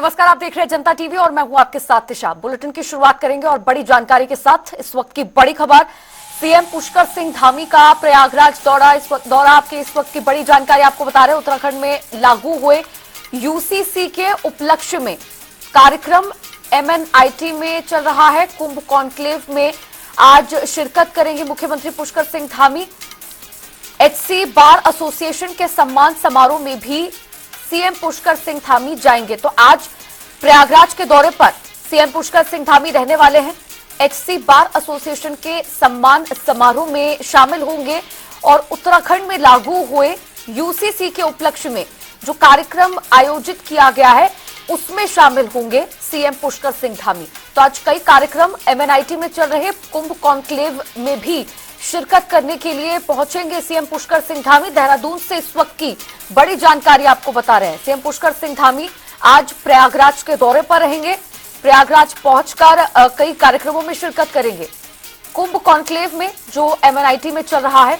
नमस्कार, आप देख रहे हैं जनता टीवी और मैं हूं आपके साथ तिशा। बुलेटिन की शुरुआत करेंगे और बड़ी जानकारी के साथ। इस वक्त की बड़ी खबर, सीएम पुष्कर सिंह धामी का प्रयागराज दौरा। इस वक्त की बड़ी जानकारी आपको बता रहे हैं। उत्तराखंड में लागू हुए यूसीसी के उपलक्ष्य में कार्यक्रम एमएनआईटी में चल रहा है। कुंभ कॉन्क्लेव में आज शिरकत करेंगे मुख्यमंत्री Pushkar Singh Dhami. HC bar association के सम्मान समारोह में भी सीएम पुष्कर सिंह धामी जाएंगे। तो आज प्रयागराज के दौरे पर सीएम पुष्कर सिंह धामी रहने वाले हैं। एचसी बार एसोसिएशन के सम्मान समारोह में शामिल होंगे और उत्तराखंड में लागू हुए यूसीसी के उपलक्ष्य में जो कार्यक्रम आयोजित किया गया है उसमें शामिल होंगे सीएम पुष्कर सिंह धामी। तो आज कई कार्यक्रम एमएनआईटी में चल रहे कुंभ कॉन्क्लेव में भी शिरकत करने के लिए पहुंचेंगे सीएम पुष्कर सिंह धामी। देहरादून से इस वक्त की बड़ी जानकारी आपको बता रहे हैं। सीएम पुष्कर सिंह धामी आज प्रयागराज के दौरे पर रहेंगे। प्रयागराज पहुंचकर कई कार्यक्रमों में शिरकत करेंगे। कुंभ कॉन्क्लेव में जो एमएनआईटी में चल रहा है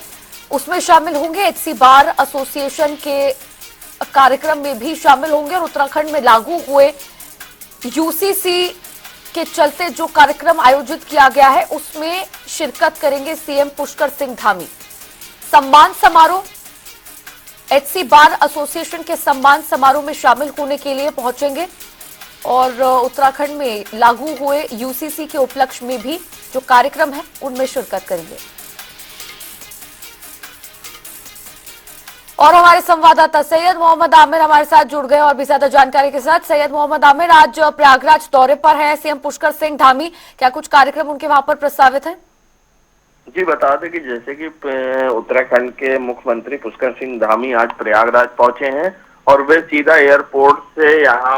उसमें शामिल होंगे। एचसी बार एसोसिएशन के कार्यक्रम में भी शामिल होंगे और उत्तराखंड में लागू हुए यूसीसी के चलते जो कार्यक्रम आयोजित किया गया है उसमें शिरकत करेंगे सीएम पुष्कर सिंह धामी। सम्मान समारोह, एचसी बार एसोसिएशन के सम्मान समारोह में शामिल होने के लिए पहुंचेंगे और उत्तराखंड में लागू हुए यूसीसी के उपलक्ष्य में भी जो कार्यक्रम है उनमें शिरकत करेंगे। और हमारे संवाददाता सैयद मोहम्मद आमिर हमारे साथ जुड़ गए और भी ज्यादा जानकारी के साथ। सैयद मोहम्मद आमिर, आज प्रयागराज दौरे पर है सीएम पुष्कर सिंह धामी, क्या कुछ कार्यक्रम उनके वहां पर प्रस्तावित है? जी बता दें कि जैसे कि उत्तराखंड के मुख्यमंत्री पुष्कर सिंह धामी आज प्रयागराज पहुंचे हैं और वे सीधा एयरपोर्ट से यहाँ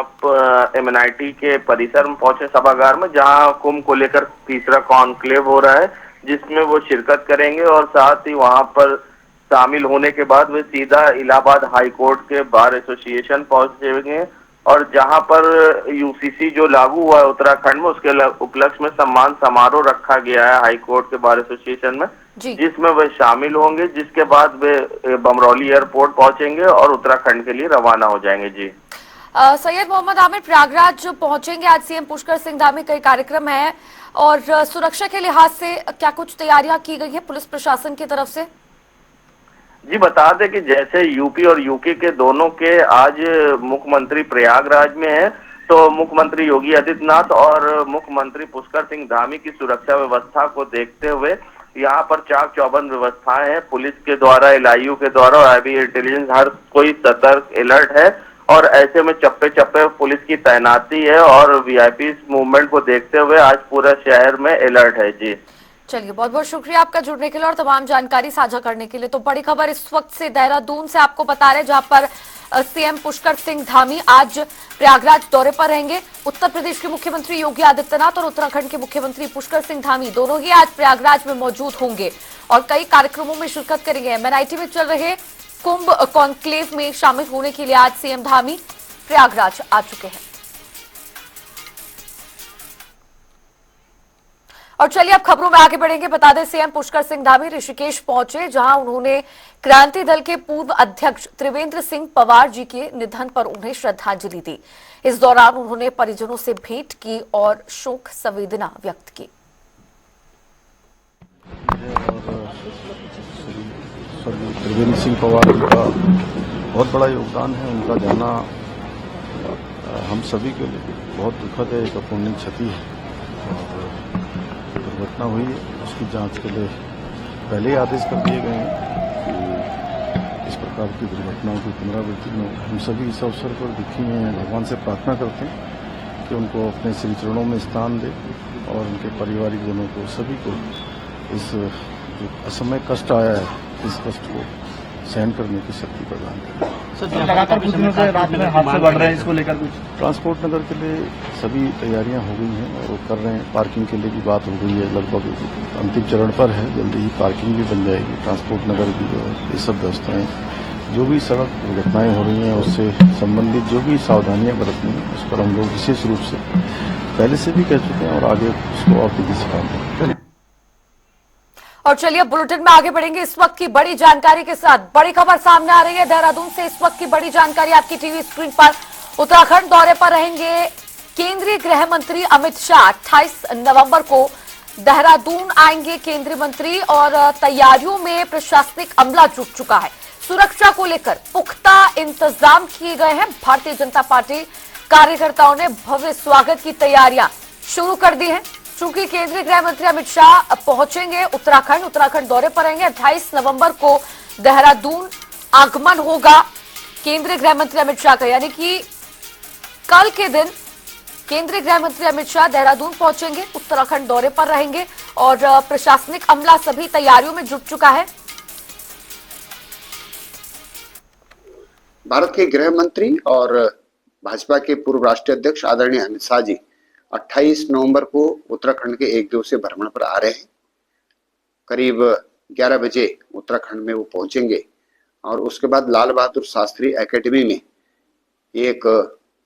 एमएनआईटी के परिसर में पहुंचे, सभागार में, जहां कुंभ को लेकर तीसरा कॉन्क्लेव हो रहा है जिसमें वो शिरकत करेंगे और साथ ही वहां पर शामिल होने के बाद वे सीधा इलाहाबाद हाई कोर्ट के बार एसोसिएशन पहुंचेंगे और जहां पर यूसीसी जो लागू हुआ है उत्तराखंड में उसके उपलक्ष्य में सम्मान समारोह रखा गया है हाई कोर्ट के बार एसोसिएशन में, जिसमें वे शामिल होंगे। जिसके बाद वे बमरौली एयरपोर्ट पहुंचेंगे और उत्तराखंड के लिए रवाना हो जाएंगे। जी सैयद मोहम्मद आमिर, प्रयागराज पहुंचेंगे आज सीएम पुष्कर सिंह धामी, कई कार्यक्रम है और सुरक्षा के लिहाज से क्या कुछ तैयारियां की गई है पुलिस प्रशासन की तरफ से? जी बता दें कि जैसे यूपी और यूके के दोनों के आज मुख्यमंत्री प्रयागराज में हैं, तो मुख्यमंत्री योगी आदित्यनाथ और मुख्यमंत्री पुष्कर सिंह धामी की सुरक्षा व्यवस्था को देखते हुए यहाँ पर चाक चौबंद व्यवस्थाएं हैं। पुलिस के द्वारा, एलआईयू के द्वारा और आईबी इंटेलिजेंस, हर कोई सतर्क अलर्ट है और ऐसे में चप्पे चप्पे पुलिस की तैनाती है और वीआईपी मूवमेंट को देखते हुए आज पूरा शहर में अलर्ट है। जी चलिए, बहुत बहुत शुक्रिया आपका जुड़ने के लिए और तमाम जानकारी साझा करने के लिए। तो बड़ी खबर इस वक्त से देहरादून से आपको बता रहे हैं, जहां पर सीएम पुष्कर सिंह धामी आज प्रयागराज दौरे पर रहेंगे। उत्तर प्रदेश के मुख्यमंत्री योगी आदित्यनाथ और उत्तराखंड के मुख्यमंत्री पुष्कर सिंह धामी दोनों ही आज प्रयागराज में मौजूद होंगे और कई कार्यक्रमों में शिरकत करेंगे। एमएनआईटी में चल रहे कुंभ कॉन्क्लेव में शामिल होने के लिए आज सीएम धामी प्रयागराज आ चुके हैं। और चलिए अब खबरों में आगे बढ़ेंगे। बता दें, सीएम पुष्कर सिंह धामी ऋषिकेश पहुंचे, जहां उन्होंने क्रांति दल के पूर्व अध्यक्ष त्रिवेंद्र सिंह पवार जी के निधन पर उन्हें श्रद्धांजलि दी। इस दौरान उन्होंने परिजनों से भेंट की और शोक संवेदना व्यक्त की। त्रिवेंद्र सिंह पवार जी का बहुत बड़ा योगदान है। उनका जाना हम सभी के लिए बहुत दुखद है, एक अपूर्णीय क्षति है। और दुर्घटना हुई है, उसकी जांच के लिए पहले ही आदेश कर दिए गए हैं कि इस प्रकार की दुर्घटनाओं की पुनरावृत्ति में हम सभी इस अवसर पर दुखी हैं। भगवान से प्रार्थना करते हैं कि उनको अपने श्री चरणों में स्थान दे और उनके पारिवारिक जनों को, सभी को इस जो असमय कष्ट आया है, इस कष्ट को सहन करने की शक्ति प्रदान करें। लगातार कुछ दिनों से रात में हादसे बढ़ रहे हैं, इसको लेकर कुछ ट्रांसपोर्ट नगर के लिए सभी तैयारियां हो गई हैं और वो कर रहे हैं। पार्किंग के लिए भी बात हो गई है, लगभग अंतिम चरण पर है। जल्दी ही पार्किंग भी बन जाएगी, ट्रांसपोर्ट नगर भी जो है, ये सब व्यवस्थाएं, जो भी सड़क दुर्घटनाएं हो रही हैं उससे संबंधित जो भी सावधानियां बरतनी है उस पर हम लोग विशेष रूप से पहले से भी कह चुके हैं और आगे उसको और तेजी से काम करेंगे। और चलिए बुलेटिन में आगे बढ़ेंगे इस वक्त की बड़ी जानकारी के साथ। बड़ी खबर सामने आ रही है देहरादून से। इस वक्त की बड़ी जानकारी आपकी टीवी स्क्रीन पर उत्तराखंड दौरे पर रहेंगे केंद्रीय गृह मंत्री अमित शाह। 28 नवंबर को देहरादून आएंगे केंद्रीय मंत्री और तैयारियों में प्रशासनिक अमला जुट चुका है। सुरक्षा को लेकर पुख्ता इंतजाम किए गए हैं। भारतीय जनता पार्टी कार्यकर्ताओं ने भव्य स्वागत की तैयारियां शुरू कर दी हैं। चूंकि केंद्रीय गृह मंत्री अमित शाह पहुंचेंगे उत्तराखंड दौरे पर रहेंगे। 28 नवंबर को देहरादून आगमन होगा केंद्रीय गृह मंत्री अमित शाह का, यानी कि कल के दिन केंद्रीय गृह मंत्री अमित शाह देहरादून पहुंचेंगे, उत्तराखंड दौरे पर रहेंगे और प्रशासनिक अमला सभी तैयारियों में जुट चुका है। भारत के गृह मंत्री और भाजपा के पूर्व राष्ट्रीय अध्यक्ष आदरणीय अमित शाह जी 28 नवंबर को उत्तराखंड के एक दिवसीय भ्रमण पर आ रहे हैं। करीब 11 बजे उत्तराखंड में वो पहुंचेंगे और उसके बाद लाल बहादुर शास्त्री एकेडमी में एक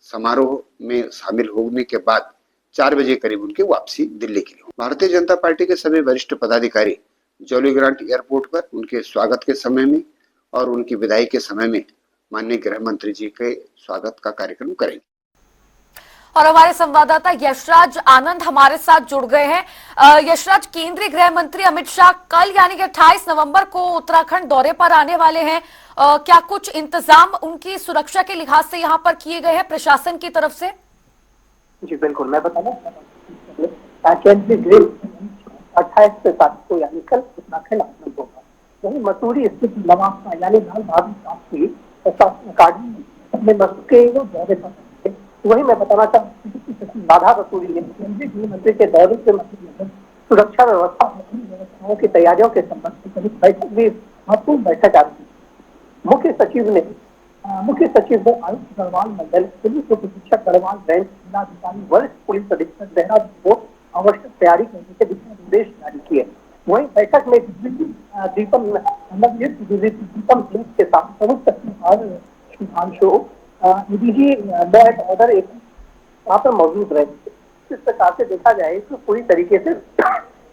समारोह में शामिल होने के बाद 4 बजे करीब उनकी वापसी दिल्ली के लिए। भारतीय जनता पार्टी के सभी वरिष्ठ पदाधिकारी जॉली ग्रांट एयरपोर्ट पर उनके स्वागत के समय में और उनकी विदाई के समय में माननीय गृह मंत्री जी के स्वागत का कार्यक्रम करेंगे। और हमारे संवाददाता यशराज आनंद हमारे साथ जुड़ गए हैं। यशराज, केंद्रीय गृह मंत्री अमित शाह कल यानी कि 28 नवंबर को उत्तराखंड दौरे पर आने वाले हैं। क्या कुछ इंतजाम उनकी सुरक्षा के लिहाज से यहाँ पर किए गए हैं प्रशासन की तरफ से? जी बिल्कुल, मैं बताना केंद्रीय गृह 28 तारीख को यानी कल उत्तराखंड आगमन होगा। वही मसूरी स्थित लवासा यानी लाल बहादुर शास्त्री अकादमी में के दौरे पर। वही मैं बताना चाहूँ बाधा रसूरी केंद्रीय गृह मंत्री के दौरे से मतलब सुरक्षा व्यवस्थाओं की तैयारियों के संबंध में बैठक भी महत्वपूर्ण बैठक आ रही। मुख्य सचिव ने आयुक्त गढ़वाल मंडल, पुलिस उप अधीक्षक गढ़वाल रेंज, जिलाधिकारी, वरिष्ठ पुलिस अधीक्षक देहरादून को आवश्यक तैयारी करने के दिशा निर्देश जारी किए। वहीं बैठक में दीपम सिंह के साथ प्रमुख सचिव Sudhanshu DG law and order एक वहाँ पर मौजूद रहे। इस प्रकार से देखा जाए तो पूरी तरीके से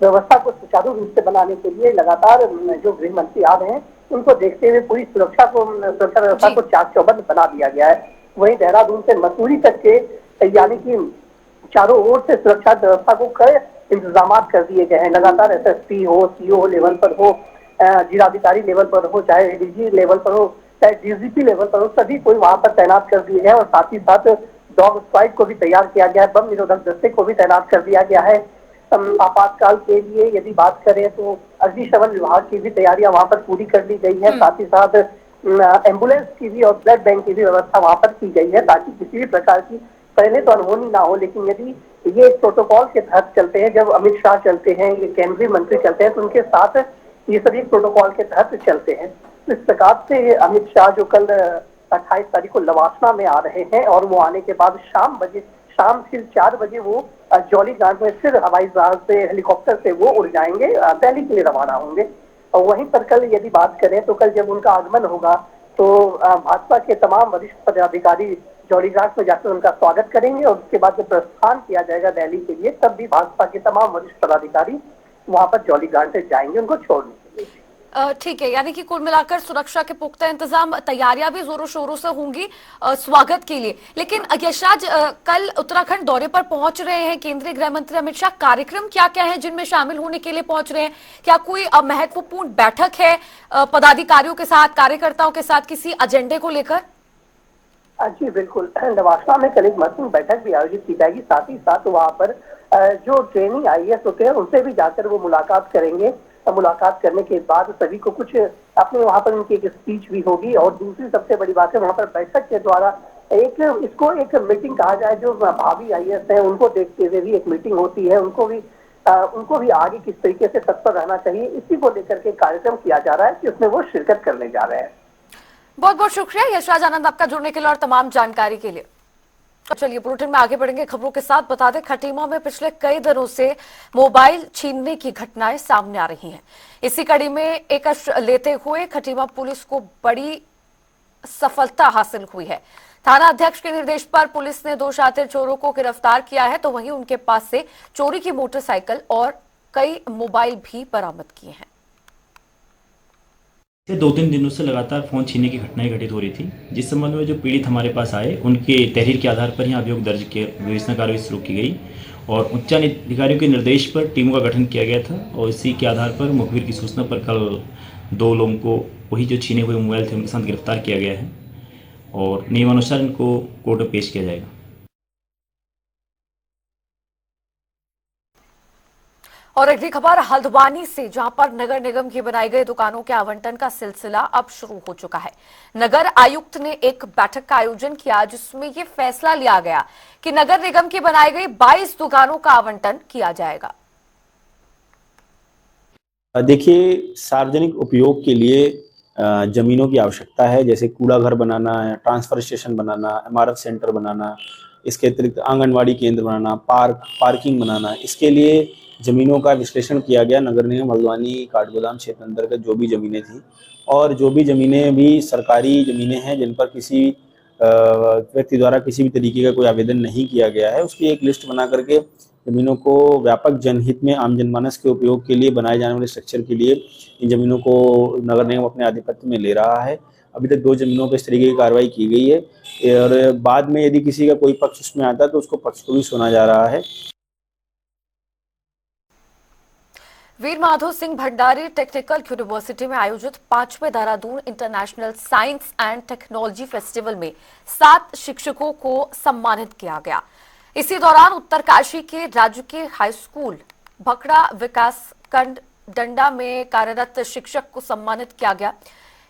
व्यवस्था को सुचारू रूप से बनाने के लिए लगातार जो गृह मंत्री आ रहे हैं उनको देखते हुए पूरी सुरक्षा व्यवस्था को चाक चौबंद बना दिया गया है। वहीं देहरादून से मसूरी तक के यानी कि चारों ओर से सुरक्षा व्यवस्था को कई इंतजाम कर दिए गए हैं। लगातार एसएसपी हो, सीओ लेवल पर हो, जिलाधिकारी लेवल पर हो, चाहे एडीजी लेवल पर हो, चाहे डीजीपी लेवल पर हो, सभी कोई वहां पर तैनात कर दिए हैं। और साथ ही साथ डॉग स्क्वाड को भी तैयार किया गया है, बम निरोधक दस्ते को भी तैनात कर दिया गया है। आपातकाल के लिए यदि बात करें तो अग्निशमन विभाग की भी तैयारियां वहां पर पूरी कर ली गई है। साथ ही साथ एम्बुलेंस की भी और ब्लड बैंक की भी व्यवस्था वहां पर की गई है ताकि किसी भी प्रकार की पहले तो अनहोनी ना हो। लेकिन यदि ये प्रोटोकॉल के तहत चलते हैं, जब अमित शाह चलते हैं, ये केंद्रीय मंत्री चलते हैं, तो उनके साथ ये सभी प्रोटोकॉल के तहत चलते हैं। इस प्रकार से अमित शाह जो कल 28 तारीख को लवासना में आ रहे हैं और वो आने के बाद शाम फिर 4 बजे वो जॉली ग्रांट में फिर हवाई जहाज से, हेलीकॉप्टर से वो उड़ जाएंगे, दिल्ली के लिए रवाना होंगे। और वहीं पर कल यदि बात करें तो कल जब उनका आगमन होगा तो भाजपा के तमाम वरिष्ठ पदाधिकारी जॉली ग्रांट में जाकर उनका स्वागत करेंगे और उसके बाद जब प्रस्थान किया जाएगा दिल्ली के लिए तब भी भाजपा के तमाम वरिष्ठ पदाधिकारी वहां पर जॉली ग्रांट से जाएंगे उनको छोड़ने के लिए। ठीक है, यानी कि कुल मिलाकर सुरक्षा के पुख्ता इंतजाम, तैयारियां भी जोरों शोरों से होंगी स्वागत के लिए। लेकिन यशराज, कल उत्तराखंड दौरे पर पहुंच रहे हैं केंद्रीय गृह मंत्री अमित शाह, कार्यक्रम क्या क्या है जिनमें शामिल होने के लिए पहुंच रहे हैं? क्या कोई महत्वपूर्ण बैठक है पदाधिकारियों के साथ, कार्यकर्ताओं के साथ किसी एजेंडे को लेकर? जी बिल्कुल, लवासा में कल एक महत्वपूर्ण बैठक भी आयोजित की जाएगी। साथ ही साथ वहाँ पर जो ट्रेनिंग IAS होते हैं उनसे भी जाकर वो मुलाकात करेंगे। मुलाकात करने के बाद सभी को कुछ अपने वहाँ पर उनकी एक स्पीच भी होगी। और दूसरी सबसे बड़ी बात है वहाँ पर बैठक के द्वारा इसको एक मीटिंग कहा जाए, जो भावी IAS है उनको देखते हुए भी एक मीटिंग होती है। उनको भी आगे किस तरीके से तत्पर रहना चाहिए, इसी को लेकर के कार्यक्रम किया जा रहा है कि उसमें वो शिरकत करने जा रहे हैं। बहुत बहुत शुक्रिया यशराज आनंद आपका जुड़ने के लिए और तमाम जानकारी के लिए। चलिए बुलेटिन में आगे बढ़ेंगे खबरों के साथ। बता दें, खटीमा में पिछले कई दिनों से मोबाइल छीनने की घटनाएं सामने आ रही हैं। इसी कड़ी में एक लेते हुए खटीमा पुलिस को बड़ी सफलता हासिल हुई है। थाना अध्यक्ष के निर्देश पर पुलिस ने 2 शातिर चोरों को गिरफ्तार किया है, तो वहीं उनके पास से चोरी की मोटरसाइकिल और कई मोबाइल भी बरामद किए हैं। से 2-3 दिनों से लगातार फ़ोन छीनने की घटनाएं घटित हो रही थी, जिस संबंध में जो पीड़ित हमारे पास आए उनके तहरीर के आधार पर यहाँ अभियोग दर्ज किए विवेचना कार्रवाई शुरू की गई और उच्चाधिकारियों के निर्देश पर टीमों का गठन किया गया था और इसी के आधार पर मुखबिर की सूचना पर कल 2 लोगों को वही जो छीने हुए मोबाइल थे उनके साथ गिरफ्तार किया गया है और नियमानुसार इनको कोर्ट में पेश किया जाएगा। और अगली खबर हल्द्वानी से, जहां पर नगर निगम की बनाई गई दुकानों के आवंटन का सिलसिला अब शुरू हो चुका है। नगर आयुक्त ने एक बैठक का आयोजन किया जिसमें यह फैसला लिया गया कि नगर निगम की बनाई गई 22 दुकानों का आवंटन किया जाएगा। देखिए, सार्वजनिक उपयोग के लिए जमीनों की आवश्यकता है, जैसे कूड़ा घर बनाना, ट्रांसफर स्टेशन बनाना, MRF सेंटर बनाना, इसके अतिरिक्त आंगनवाड़ी केंद्र बनाना, पार्किंग बनाना। इसके लिए जमीनों का विश्लेषण किया गया। नगर निगम हल्द्वानी काठगोदाम क्षेत्र अंतर्गत जो भी जमीनें थी और जो भी जमीनें भी सरकारी जमीनें हैं जिन पर किसी व्यक्ति द्वारा किसी भी तरीके का कोई आवेदन नहीं किया गया है, उसकी एक लिस्ट बना करके जमीनों को व्यापक जनहित में आम जनमानस के उपयोग के लिए बनाए जाने वाले स्ट्रक्चर के लिए इन जमीनों को नगर निगम अपने आधिपत्य में ले रहा है। अभी तक 2 जमीनों पर इस तरीके की कार्रवाई की गई है और बाद में यदि किसी का कोई पक्ष उसमें आता है तो उसको पक्ष को भी सुना जा रहा है। वीर माधो सिंह भंडारी टेक्निकल यूनिवर्सिटी में आयोजित 5वें Dehradun international science and technology festival में 7 शिक्षकों को सम्मानित किया गया। इसी दौरान उत्तरकाशी के राजकीय हाई स्कूल भकड़ा विकासखंड डंडा में कार्यरत शिक्षक को सम्मानित किया गया।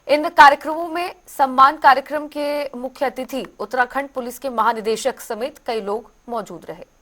इन कार्यक्रमों में सम्मान कार्यक्रम के मुख्य अतिथि उत्तराखंड पुलिस के महानिदेशक समेत कई लोग मौजूद रहे।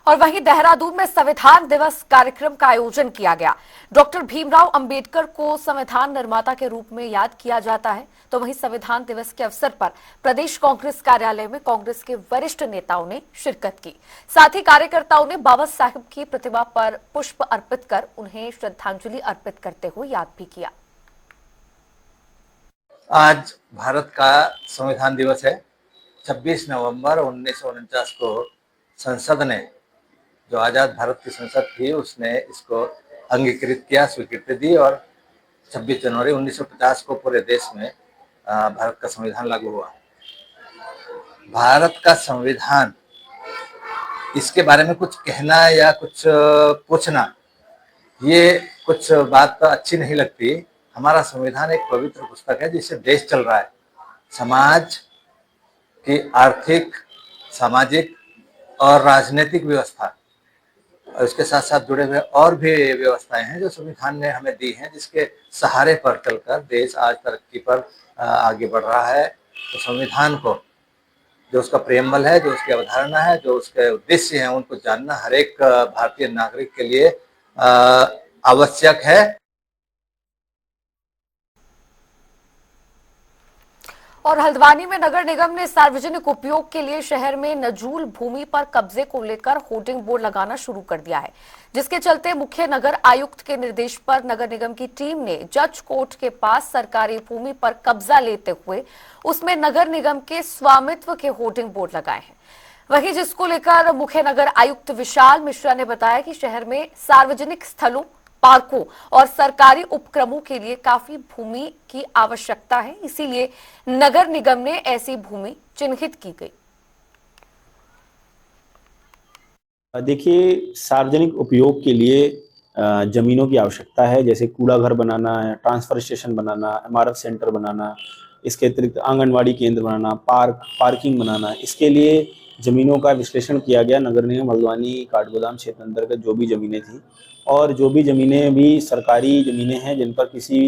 और वहीं देहरादून में संविधान दिवस कार्यक्रम का आयोजन किया गया। डॉक्टर भीमराव अंबेडकर को संविधान निर्माता के रूप में याद किया जाता है, तो वहीं संविधान दिवस के अवसर पर प्रदेश कांग्रेस कार्यालय में कांग्रेस के वरिष्ठ नेताओं ने शिरकत की। साथ ही कार्यकर्ताओं ने बाबा साहब की प्रतिमा पर पुष्प अर्पित कर उन्हें श्रद्धांजलि अर्पित करते हुए याद भी किया। आज भारत का संविधान दिवस है। 26 नवंबर 1949 को संसद ने, जो आज़ाद भारत की संसद थी, उसने इसको अंगीकृत किया, स्वीकृति दी और 26 जनवरी 1950 को पूरे देश में भारत का संविधान लागू हुआ। भारत का संविधान, इसके बारे में कुछ कहना या कुछ पूछना, ये कुछ बात तो अच्छी नहीं लगती। हमारा संविधान एक पवित्र पुस्तक है जिससे देश चल रहा है। समाज की आर्थिक, सामाजिक और राजनीतिक व्यवस्था और इसके साथ साथ जुड़े हुए और भी व्यवस्थाएं हैं जो संविधान ने हमें दी हैं, जिसके सहारे पर चलकर देश आज तरक्की पर आगे बढ़ रहा है। तो संविधान को, जो उसका प्रेमबल है, जो उसकी अवधारणा है, जो उसके उद्देश्य हैं, उनको जानना हर एक भारतीय नागरिक के लिए आवश्यक है। और हल्द्वानी में नगर निगम ने सार्वजनिक उपयोग के लिए शहर में नजूल भूमि पर कब्जे को लेकर होर्डिंग बोर्ड लगाना शुरू कर दिया है, जिसके चलते मुख्य नगर आयुक्त के निर्देश पर नगर निगम की टीम ने जज कोर्ट के पास सरकारी भूमि पर कब्जा लेते हुए उसमें नगर निगम के स्वामित्व के होर्डिंग बोर्ड लगाए हैं। वहीं जिसको लेकर मुख्य नगर आयुक्त विशाल मिश्रा ने बताया कि शहर में सार्वजनिक स्थलों, पार्कों और सरकारी उपक्रमों के लिए काफी भूमि की आवश्यकता है, इसीलिए नगर निगम ने ऐसी भूमि चिन्हित की गई। देखिए, सार्वजनिक उपयोग के लिए जमीनों की आवश्यकता है, जैसे कूड़ा घर बनाना, ट्रांसफर स्टेशन बनाना, MRF सेंटर बनाना, इसके अतिरिक्त आंगनवाड़ी केंद्र बनाना, पार्किंग बनाना। इसके लिए जमीनों का विश्लेषण किया गया। नगर निगम हल्द्वानी काठगोदाम क्षेत्र अंतर्गत जो भी जमीनें थी और जो भी जमीनें भी सरकारी जमीनें हैं जिन पर किसी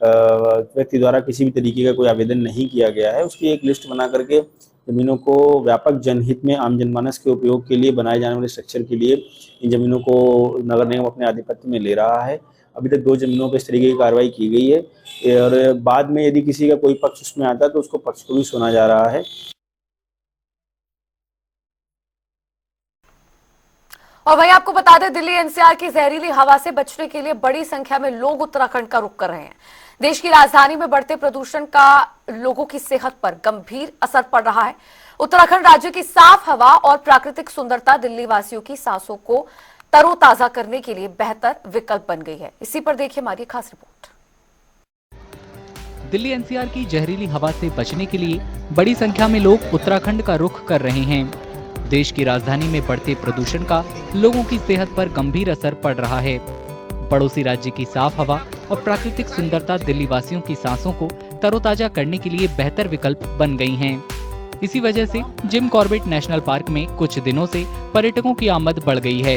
व्यक्ति द्वारा किसी भी तरीके का कोई आवेदन नहीं किया गया है, उसकी एक लिस्ट बना करके जमीनों को व्यापक जनहित में आम जनमानस के उपयोग के लिए बनाए जाने वाले स्ट्रक्चर के लिए इन जमीनों को नगर निगम अपने आधिपत्य में ले रहा है। अभी तक 2 जमीनों पर इस तरीके की कार्रवाई की गई है और बाद में यदि किसी का कोई पक्ष उसमें आता है तो उसको पक्ष को भी सुना जा रहा है। और वहीं आपको बता दें, दिल्ली NCR की जहरीली हवा से बचने के लिए बड़ी संख्या में लोग उत्तराखंड का रुख कर रहे हैं। देश की राजधानी में बढ़ते प्रदूषण का लोगों की सेहत पर गंभीर असर पड़ रहा है। उत्तराखंड राज्य की साफ हवा और प्राकृतिक सुंदरता दिल्ली वासियों की सांसों को तरोताजा करने के लिए बेहतर विकल्प बन गई है। इसी पर देखिए हमारी खास रिपोर्ट। दिल्ली एनसीआर की जहरीली हवा से बचने के लिए बड़ी संख्या में लोग उत्तराखंड का रुख कर रहे हैं। देश की राजधानी में बढ़ते प्रदूषण का लोगों की सेहत पर गंभीर असर पड़ रहा है। पड़ोसी राज्य की साफ हवा और प्राकृतिक सुंदरता दिल्ली वासियों की सांसों को तरोताजा करने के लिए बेहतर विकल्प बन गई हैं। इसी वजह से जिम कॉर्बेट नेशनल पार्क में कुछ दिनों से पर्यटकों की आमद बढ़ गई है।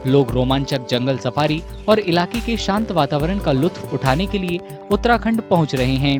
लोग रोमांचक जंगल सफारी और इलाके के शांत वातावरण का लुत्फ उठाने के लिए उत्तराखंड पहुंच रहे हैं।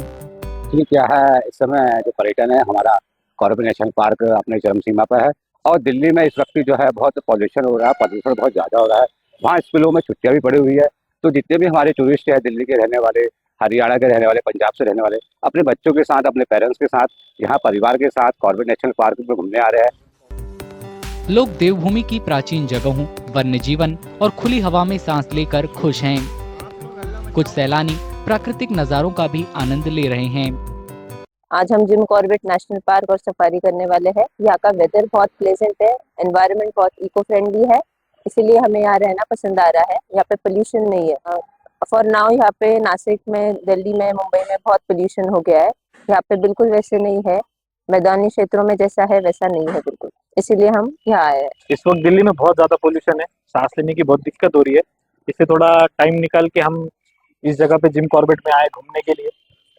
क्या है, इस समय जो पर्यटन है हमारा कॉर्बेट नेशनल पार्क अपने चरम सीमा पर है और दिल्ली में इस वक्त जो है बहुत पॉल्यूशन हो रहा है, प्रदूषण बहुत ज्यादा हो रहा है। वहाँ स्कूलों में छुट्टियां भी पड़ी हुई है, तो जितने भी हमारे टूरिस्ट है दिल्ली के रहने वाले, हरियाणा के रहने वाले, पंजाब से रहने वाले, अपने बच्चों के साथ, अपने पेरेंट्स के साथ, यहाँ परिवार के साथ कॉर्बेट नेशनल पार्क में घूमने आ रहे हैं। लोग देवभूमि की प्राचीन जगहों, वन्य जीवन और खुली हवा में सांस लेकर खुश हैं। कुछ सैलानी प्राकृतिक नजारों का भी आनंद ले रहे हैं। आज हम जिम कॉर्बेट नेशनल पार्क और सफारी करने वाले हैं। यहाँ का वेदर बहुत प्लेजेंट है, एनवायरनमेंट बहुत इको फ्रेंडली है, इसीलिए हमें यहाँ रहना पसंद आ रहा है। यहाँ पे पोल्यूशन नहीं है। फॉर नाउ यहाँ पे नासिक में, दिल्ली में, मुंबई में बहुत पोल्यूशन हो गया है। यहाँ पे बिल्कुल वैसे नहीं है, मैदानी क्षेत्रों में जैसा है वैसा नहीं है बिल्कुल, इसीलिए हम यहाँ आए हैं। इस वक्त दिल्ली में बहुत ज्यादा पोल्यूशन है, सांस लेने की बहुत दिक्कत हो रही है। इससे थोड़ा टाइम निकाल के हम इस जगह पे जिम कॉर्बेट में आए घूमने के लिए।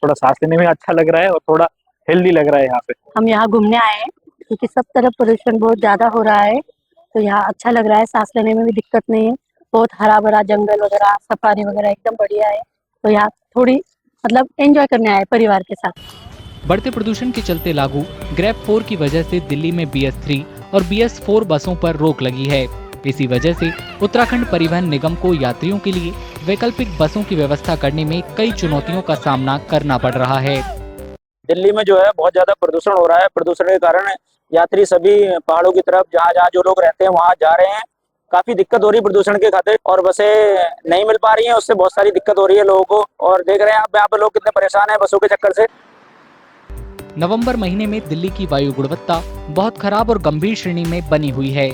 थोड़ा सांस लेने में अच्छा लग रहा है और थोड़ा हेल्दी लग रहा है। यहाँ पे हम यहाँ घूमने आए हैं क्योंकि सब तरफ पोल्यूशन बहुत ज्यादा हो रहा है, तो यहाँ अच्छा लग रहा है, सांस लेने में भी दिक्कत नहीं है। बहुत हरा भरा जंगल वगैरह, सफारी वगैरह एकदम बढ़िया है, तो यहाँ थोड़ी मतलब एंजॉय करने आए परिवार के साथ। बढ़ते प्रदूषण के चलते लागू ग्रैब 4 की वजह से दिल्ली में BS3 और BS4 बसों पर रोक लगी है। इसी वजह से उत्तराखंड परिवहन निगम को यात्रियों के लिए वैकल्पिक बसों की व्यवस्था करने में कई चुनौतियों का सामना करना पड़ रहा है। दिल्ली में जो है बहुत ज्यादा प्रदूषण हो रहा है। प्रदूषण के कारण यात्री सभी पहाड़ों की तरफ जहाँ जो लोग रहते हैं वहाँ जा रहे हैं। काफी दिक्कत हो रही है प्रदूषण के खातिर, और बसें नहीं मिल पा रही हैं, उससे बहुत सारी दिक्कत हो रही है लोगों को। और देख रहे हैं आप यहाँ पे लोग कितने परेशान हैं बसों के चक्कर से। नवंबर महीने में दिल्ली की वायु गुणवत्ता बहुत खराब और गंभीर श्रेणी में बनी हुई है,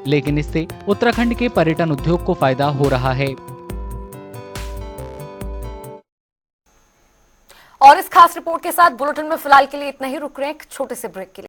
लेकिन इससे उत्तराखंड के पर्यटन उद्योग को फायदा हो रहा है। और इस खास रिपोर्ट के साथ बुलेटिन में फिलहाल के लिए इतना ही। रुक रहे हैं एक छोटे से ब्रेक के लिए।